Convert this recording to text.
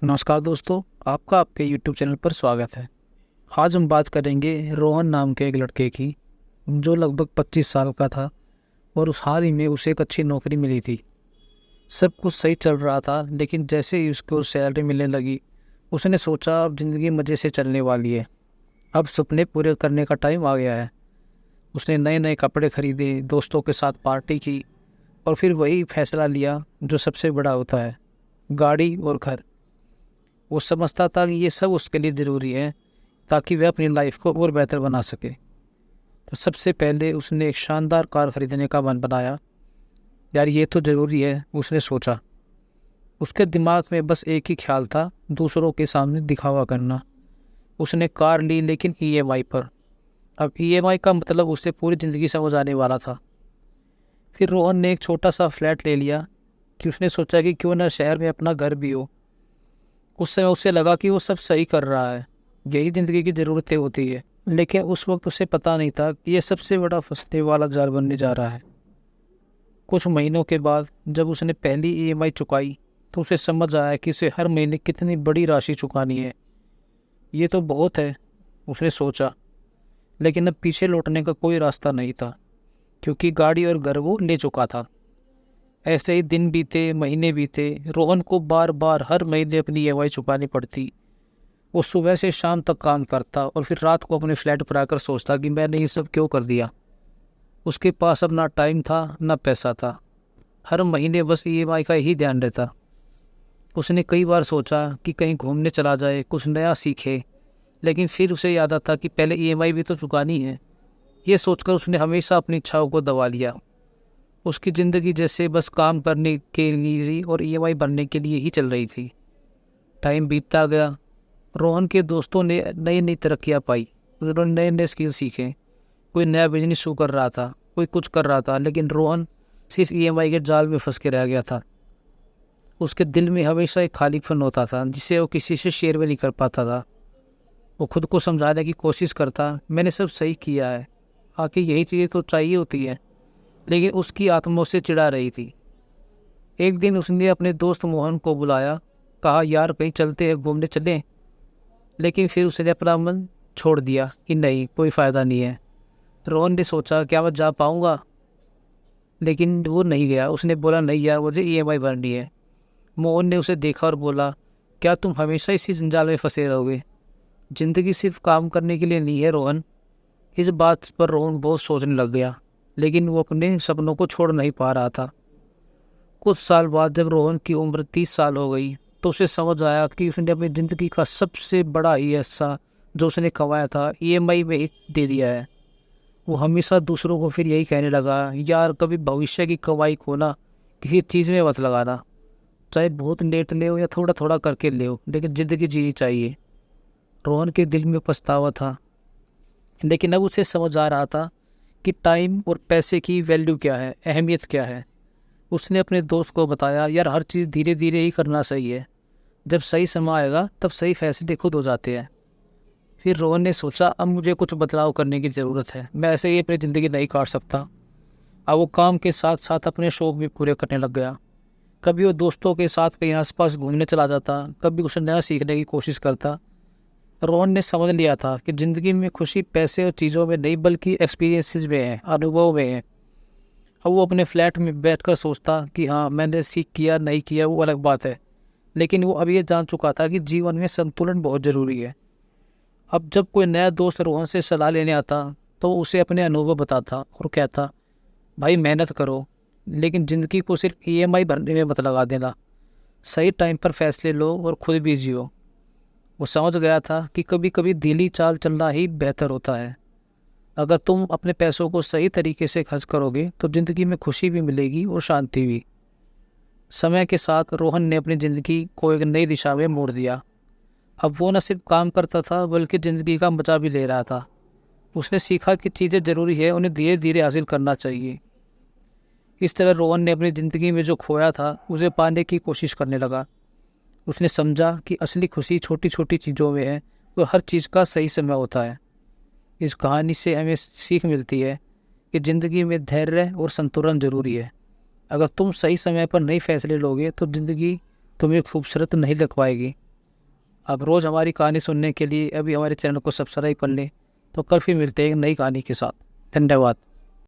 नमस्कार दोस्तों, आपका आपके यूट्यूब चैनल पर स्वागत है। आज हम बात करेंगे रोहन नाम के एक लड़के की, जो लगभग 25 साल का था और उस हाल ही में उसे एक अच्छी नौकरी मिली थी। सब कुछ सही चल रहा था, लेकिन जैसे ही उसको सैलरी मिलने लगी, उसने सोचा अब ज़िंदगी मज़े से चलने वाली है, अब सपने पूरे करने का टाइम आ गया है। उसने नए नए कपड़े खरीदे, दोस्तों के साथ पार्टी की और फिर वही फैसला लिया जो सबसे बड़ा होता है, गाड़ी और घर। वो समझता था कि ये सब उसके लिए ज़रूरी है ताकि वह अपनी लाइफ को और बेहतर बना सके। तो सबसे पहले उसने एक शानदार कार खरीदने का मन बनाया। यार ये तो ज़रूरी है, उसने सोचा। उसके दिमाग में बस एक ही ख्याल था, दूसरों के सामने दिखावा करना। उसने कार ली, लेकिन ईएमआई पर। अब ईएमआई का मतलब उसे पूरी ज़िंदगी समझ आने वाला था। फिर रोहन ने एक छोटा सा फ्लैट ले लिया कि उसने सोचा कि क्यों ना शहर में अपना घर भी हो। उस समय उसे लगा कि वो सब सही कर रहा है, यही ज़िंदगी की ज़रूरतें होती है। लेकिन उस वक्त उसे पता नहीं था कि ये सबसे बड़ा फंसने वाला जाल बनने जा रहा है। कुछ महीनों के बाद जब उसने पहली ईएमआई चुकाई, तो उसे समझ आया कि उसे हर महीने कितनी बड़ी राशि चुकानी है। ये तो बहुत है, उसने सोचा। लेकिन अब पीछे लौटने का कोई रास्ता नहीं था, क्योंकि गाड़ी और घर वो ले चुका था। ऐसे ही दिन बीते, महीने बीते। रोहन को बार बार हर महीने अपनी ईएमआई चुकानी पड़ती। वो सुबह से शाम तक काम करता और फिर रात को अपने फ्लैट पर आकर सोचता कि मैंने ये सब क्यों कर दिया। उसके पास अब ना टाइम था ना पैसा था। हर महीने बस ईएमआई का ही ध्यान रहता। उसने कई बार सोचा कि कहीं घूमने चला जाए, कुछ नया सीखे, लेकिन फिर उसे याद आता कि पहले ईएमआई भी तो चुकानी है। ये सोचकर उसने हमेशा अपनी इच्छाओं को दबा लिया। उसकी ज़िंदगी जैसे बस काम करने के लिए और ईएमआई भरने के लिए ही चल रही थी। टाइम बीतता गया। रोहन के दोस्तों ने नई नई तरक्कियाँ पाई, उन्होंने नए नए स्किल सीखे। कोई नया बिजनेस शुरू कर रहा था, कोई कुछ कर रहा था, लेकिन रोहन सिर्फ ईएमआई के जाल में फंस के रह गया था। उसके दिल में हमेशा एक खालीपन होता था, जिसे वो किसी से शेयर भी नहीं कर पाता था। वो खुद को समझाने की कोशिश करता, मैंने सब सही किया है, आखिर यही चीज़ें तो चाहिए होती है। लेकिन उसकी आत्मा उससे चिढ़ा रही थी। एक दिन उसने अपने दोस्त मोहन को बुलाया, कहा यार कहीं चलते हैं, घूमने चलें। लेकिन फिर उसने अपना मन छोड़ दिया कि नहीं, कोई फ़ायदा नहीं है। रोहन ने सोचा क्या मैं जा पाऊँगा, लेकिन वो नहीं गया। उसने बोला नहीं यार, मुझे ईएमआई भरनी है। मोहन ने उसे देखा और बोला, क्या तुम हमेशा इसी जंजाल में फंसे रहोगे? ज़िंदगी सिर्फ काम करने के लिए नहीं है रोहन। इस बात पर रोहन बहुत सोचने लग गया, लेकिन वो अपने सपनों को छोड़ नहीं पा रहा था। कुछ साल बाद जब रोहन की उम्र 30 साल हो गई, तो उसे समझ आया कि उसने अपनी ज़िंदगी का सबसे बड़ा हिस्सा जो उसने कमाया था ईएमआई में ही दे दिया है। वो हमेशा दूसरों को फिर यही कहने लगा, यार कभी भविष्य की कमाई को ना किसी चीज़ में मत लगाना। चाहे बहुत लेट ले हो या थोड़ा थोड़ा करके ले हो, लेकिन ज़िंदगी जीनी चाहिए। रोहन के दिल में पछतावा था, लेकिन अब उसे समझ आ रहा था कि टाइम और पैसे की वैल्यू क्या है, अहमियत क्या है। उसने अपने दोस्त को बताया, यार हर चीज़ धीरे धीरे ही करना सही है। जब सही समय आएगा तब सही फैसले खुद हो जाते हैं। फिर रोहन ने सोचा अब मुझे कुछ बदलाव करने की ज़रूरत है, मैं ऐसे ही अपनी ज़िंदगी नहीं काट सकता। अब वो काम के साथ साथ अपने शौक भी पूरे करने लग गया। कभी वो दोस्तों के साथ कहीं आसपास घूमने चला जाता, कभी कुछ नया सीखने की कोशिश करता। रोहन ने समझ लिया था कि ज़िंदगी में खुशी पैसे और चीज़ों में नहीं, बल्कि एक्सपीरियंसेस में है, अनुभव में है। अब वो अपने फ्लैट में बैठकर सोचता कि हाँ मैंने सीख किया नहीं किया वो अलग बात है, लेकिन वो अब ये जान चुका था कि जीवन में संतुलन बहुत ज़रूरी है। अब जब कोई नया दोस्त रोहन से सलाह लेने आता, तो उसे अपने अनुभव बताता और कहता, भाई मेहनत करो, लेकिन ज़िंदगी को सिर्फ ईएमआई भरने में मत लगा देना। सही टाइम पर फैसले लो और खुद भी जियो। वो समझ गया था कि कभी कभी दिली चाल चलना ही बेहतर होता है। अगर तुम अपने पैसों को सही तरीके से खर्च करोगे तो ज़िंदगी में खुशी भी मिलेगी और शांति भी। समय के साथ रोहन ने अपनी ज़िंदगी को एक नई दिशा में मोड़ दिया। अब वो न सिर्फ काम करता था, बल्कि ज़िंदगी का मजा भी ले रहा था। उसने सीखा कि चीज़ें ज़रूरी है, उन्हें धीरे धीरे हासिल करना चाहिए। इस तरह रोहन ने अपनी ज़िंदगी में जो खोया था उसे पाने की कोशिश करने लगा। उसने समझा कि असली खुशी छोटी छोटी चीज़ों में है और हर चीज़ का सही समय होता है। इस कहानी से हमें सीख मिलती है कि ज़िंदगी में धैर्य और संतुलन ज़रूरी है। अगर तुम सही समय पर नए फैसले लोगे तो ज़िंदगी तुम्हें खूबसूरत नहीं लग पाएगी, अब रोज़ हमारी कहानी सुनने के लिए अभी हमारे चैनल को सब्सक्राइब कर लें। तो कल फिर मिलते हैं एक नई कहानी के साथ। धन्यवाद।